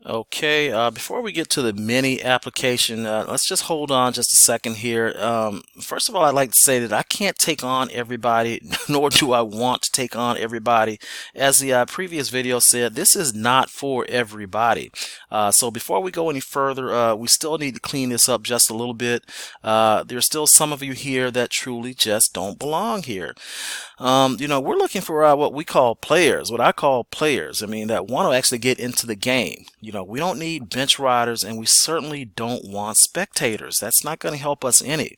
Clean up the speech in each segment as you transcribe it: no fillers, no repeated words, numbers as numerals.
Okay, before we get to the mini application, let's just hold on just a second here. First of all, I'd like to say that I can't take on everybody, nor do I want to take on everybody. As the previous video said, this is not for everybody. So before we go any further, we still need to clean this up just a little bit. There's still some of you here that truly just don't belong here. We're looking for what we call players, what I call players. I mean, that want to actually get into the game. We don't need bench riders, and we certainly don't want spectators. That's not going to help us any.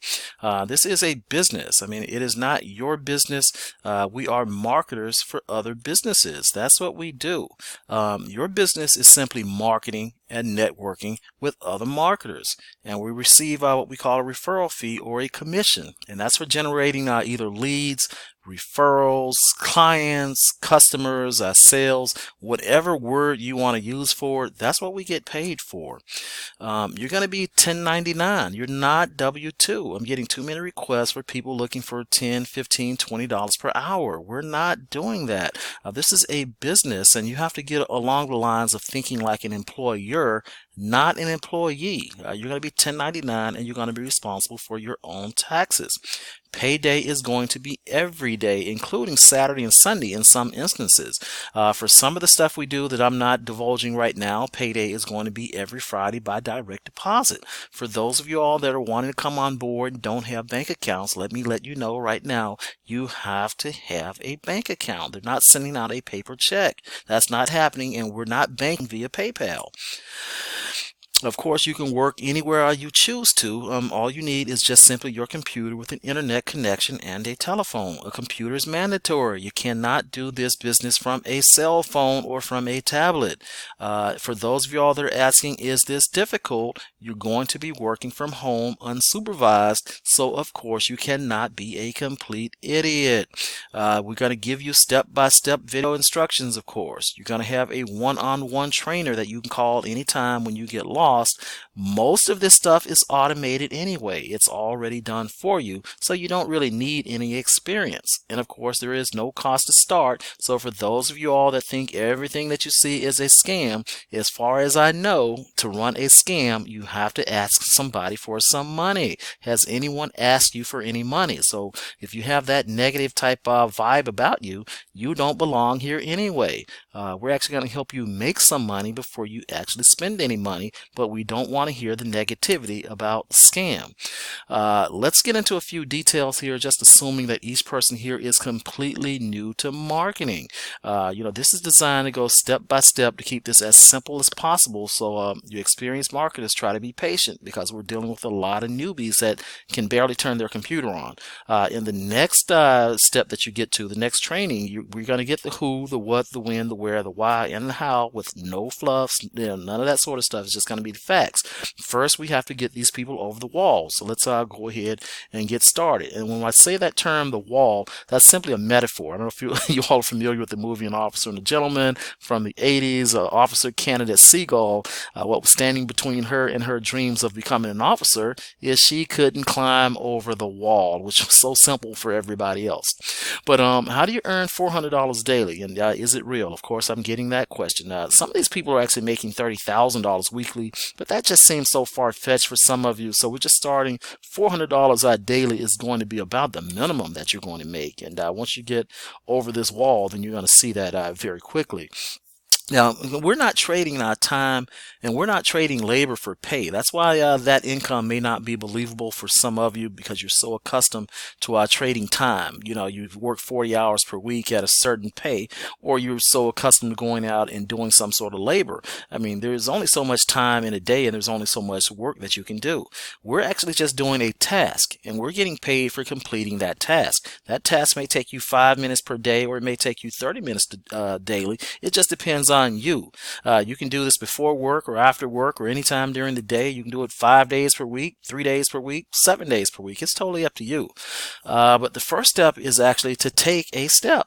This is a business. I mean, it is not your business. We are marketers for other businesses. That's what we do. Your business is simply marketing and networking with other marketers, and we receive what we call a referral fee or a commission, and that's for generating either leads, referrals, clients, customers, sales, whatever word you want to use for it. That's what we get paid for. You're going to be 1099. You're not W-2. I'm getting too many requests for people looking for $10, $15, $20 per hour. We're not doing that. This is a business, and you have to get along the lines of thinking like an employer, not an employee. You're going to be 1099, and you're going to be responsible for your own taxes. Payday is going to be every day, including Saturday and Sunday in some instances. For some of the stuff we do that I'm not divulging right now, payday is going to be every Friday by direct deposit. For those of you all that are wanting to come on board and don't have bank accounts, let me let you know right now, you have to have a bank account. They're not sending out a paper check. That's not happening, and we're not banking via PayPal. Of course, you can work anywhere you choose to. All you need is just simply your computer with an internet connection and a telephone. A computer is mandatory. You cannot do this business from a cell phone or from a tablet. For those of y'all that are asking, is this difficult? You're going to be working from home unsupervised, so of course you cannot be a complete idiot. We're going to give you step-by-step video instructions, of course. You're going to have a one-on-one trainer that you can call anytime when you get lost. Most of this stuff is automated anyway. It's already done for you, so you don't really need any experience. And of course, there is no cost to start. So for those of you all that think everything that you see is a scam, as far as I know, to run a scam, you have to ask somebody for some money. Has anyone asked you for any money? So if you have that negative type of vibe about you, you don't belong here anyway. We're actually going to help you make some money before you actually spend any money, but we don't want to hear the negativity about scam. Let's get into a few details here, just assuming that each person here is completely new to marketing. This is designed to go step by step to keep this as simple as possible, so you experienced marketers try to be patient, because we're dealing with a lot of newbies that can barely turn their computer on. In the next step that you get to, the next training, we're going to get the who, the what, the when, the where, the why, and the how, with no fluffs, none of that sort of stuff. It's just going to be the facts. First, we have to get these people over the wall. So let's go ahead and get started. And when I say that term, the wall, that's simply a metaphor. I don't know if you all are familiar with the movie An Officer and a Gentleman from the 80s. Officer Candidate Seagull, what was standing between her and her dreams of becoming an officer is she couldn't climb over the wall, which was so simple for everybody else. But how do you earn $400 daily? And is it real? Of course, I'm getting that question. Some of these people are actually making $30,000 weekly, but that just seems so far-fetched for some of you. So we're just starting $400 daily is going to be about the minimum that you're going to make. And once you get over this wall, then you're going to see that very quickly. Now, we're not trading our time, and we're not trading labor for pay. That's why that income may not be believable for some of you, because you're so accustomed to trading time. You've worked 40 hours per week at a certain pay, or you're so accustomed to going out and doing some sort of labor. I mean, there's only so much time in a day, and there's only so much work that you can do. We're actually just doing a task, and we're getting paid for completing that task. That task may take you 5 minutes per day, or it may take you 30 minutes daily. It just depends on you. You can do this before work or after work or anytime during the day. You can do it 5 days per week, 3 days per week, 7 days per week. It's totally up to you. But the first step is actually to take a step.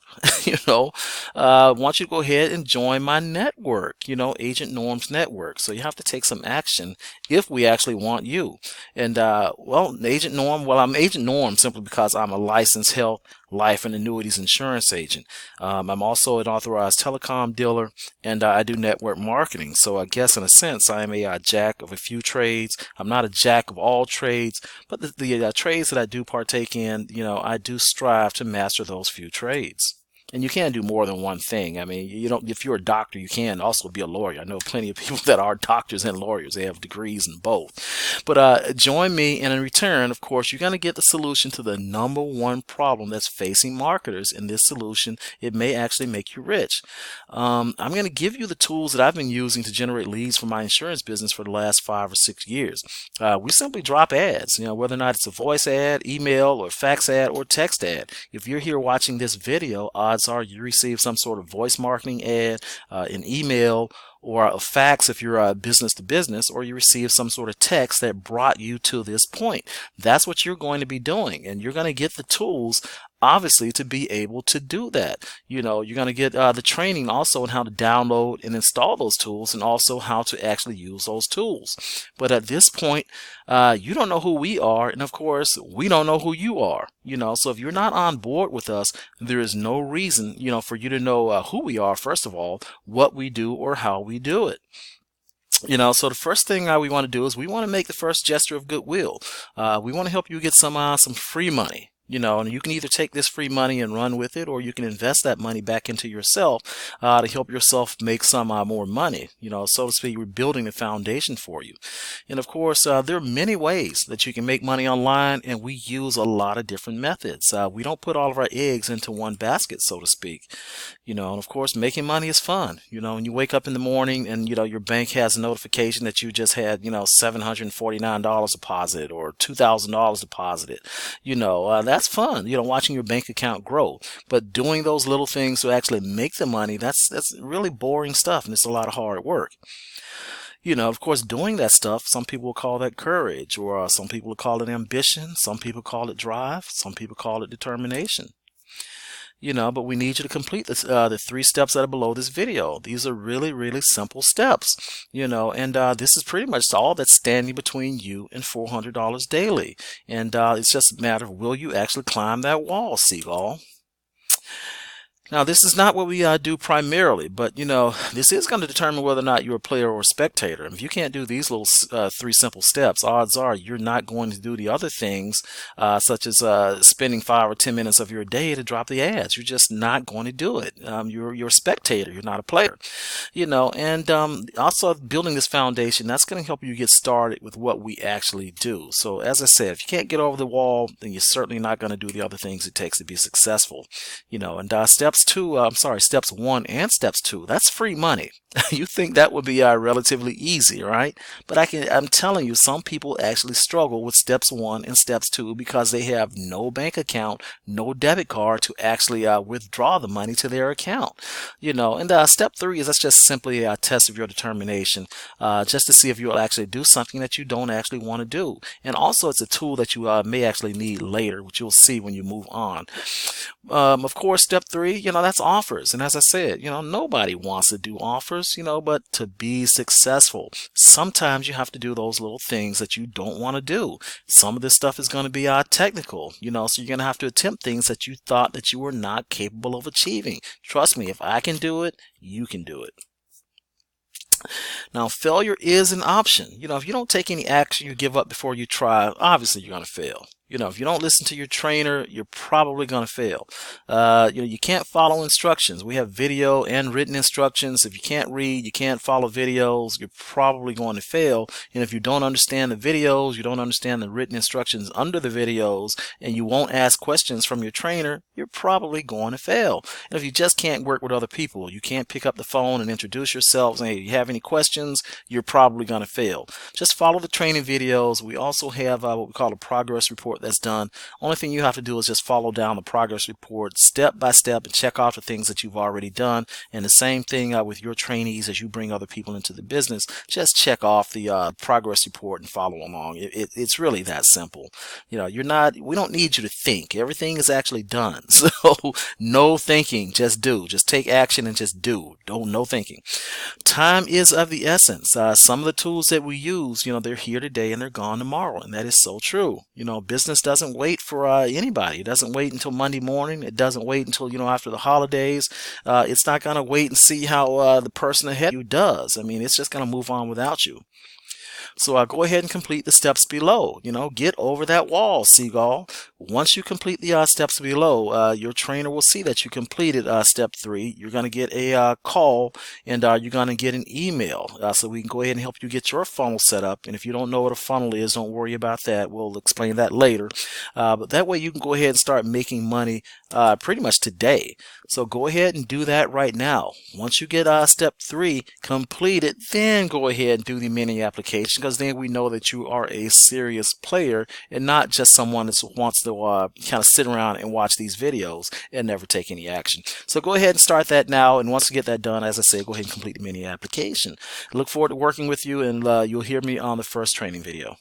I want you to go ahead and join my network, Agent Norm's network. So you have to take some action if we actually want you. And Agent Norm, I'm Agent Norm simply because I'm a licensed health, life, and annuities insurance agent. I'm also an authorized telecom dealer, and I do network marketing. So I guess in a sense, I am a jack of a few trades. I'm not a jack of all trades, but the trades that I do partake in, I do strive to master those few trades. And you can do more than one thing. I mean, if you're a doctor, you can also be a lawyer. I know plenty of people that are doctors and lawyers. They have degrees in both. But join me, and in return, of course, you're going to get the solution to the number one problem that's facing marketers. In this solution, it may actually make you rich. I'm going to give you the tools that I've been using to generate leads for my insurance business for the last 5 or 6 years. We simply drop ads, whether or not it's a voice ad, email, or fax ad, or text ad. If you're here watching this video, odds are you receive some sort of voice marketing ad, an email, or a fax if you're business to business, or you receive some sort of text that brought you to this point. That's what you're going to be doing, and you're going to get the tools obviously to be able to do that. You're going to get the training also on how to download and install those tools, and also how to actually use those tools. But at this point, you don't know who we are, and of course we don't know who you are. So if you're not on board with us, there is no reason for you to know who we are, first of all, what we do, or how we do it. So the first thing we want to do is we want to make the first gesture of goodwill. We want to help you get some free money. And you can either take this free money and run with it, or you can invest that money back into yourself to help yourself make some more money. So to speak, we're building the foundation for you. And of course, there are many ways that you can make money online, and we use a lot of different methods. We don't put all of our eggs into one basket, so to speak. And of course, making money is fun. When you wake up in the morning and your bank has a notification that you just had $749 deposited or $2,000 deposited. That's fun, watching your bank account grow. But doing those little things to actually make the money, that's really boring stuff, and it's a lot of hard work. Of course, doing that stuff, some people will call that courage, or some people will call it ambition, some people call it drive, some people call it determination. But we need you to complete the 3 steps that are below this video. These are really, really simple steps, and this is pretty much all that's standing between you and $400 daily. And it's just a matter of, will you actually climb that wall, Seagull? Now, this is not what we do primarily, but, this is going to determine whether or not you're a player or a spectator. If you can't do these little 3 simple steps, odds are you're not going to do the other things, such as spending 5 or 10 minutes of your day to drop the ads. You're just not going to do it. You're a spectator. You're not a player. And also building this foundation, that's going to help you get started with what we actually do. So, as I said, if you can't get over the wall, then you're certainly not going to do the other things it takes to be successful. And steps 1 and steps 2, that's free money. You think that would be relatively easy, right? But I'm telling you, some people actually struggle with steps 1 and steps 2 because they have no bank account, no debit card to actually withdraw the money to their account. And step 3 is, that's just simply a test of your determination, just to see if you'll actually do something that you don't actually want to do. And also, it's a tool that you may actually need later, which you'll see when you move on. Of course, step 3, that's offers. And as I said, nobody wants to do offers, but to be successful, sometimes you have to do those little things that you don't want to do. Some of this stuff is going to be technical, so you're going to have to attempt things that you thought that you were not capable of achieving. Trust me, if I can do it, you can do it. Now, failure is an option. If you don't take any action, you give up before you try, obviously you're going to fail. If you don't listen to your trainer, you're probably going to fail. You can't follow instructions. We have video and written instructions. If you can't read, you can't follow videos, you're probably going to fail. And if you don't understand the videos, you don't understand the written instructions under the videos, and you won't ask questions from your trainer, you're probably going to fail. And if you just can't work with other people, you can't pick up the phone and introduce yourself and, hey, you have any questions, you're probably going to fail. Just follow the training videos. We also have what we call a progress report that's done. Only thing you have to do is just follow down the progress report step by step and check off the things that you've already done. And the same thing with your trainees as you bring other people into the business. Just check off the progress report and follow along. It's really that simple. We don't need you to think. Everything is actually done. So no thinking, just do. Just take action and just do. No thinking. Time is of the essence. Some of the tools that we use, they're here today and they're gone tomorrow, and that is so true. Business doesn't wait for anybody. It doesn't wait until Monday morning. It doesn't wait until after the holidays. It's not going to wait and see how the person ahead of you does. I mean, it's just going to move on without you. So go ahead and complete the steps below. Get over that wall, Seagull. Once you complete the steps below, your trainer will see that you completed step 3. You're going to get a call, and you're going to get an email. So we can go ahead and help you get your funnel set up. And if you don't know what a funnel is, don't worry about that. We'll explain that later. But that way you can go ahead and start making money pretty much today. So go ahead and do that right now. Once you get step 3 completed, then go ahead and do the mini application, because then we know that you are a serious player and not just someone that wants to kind of sit around and watch these videos and never take any action. So go ahead and start that now, and once you get that done, as I say, go ahead and complete the mini application. I look forward to working with you, and you'll hear me on the first training video.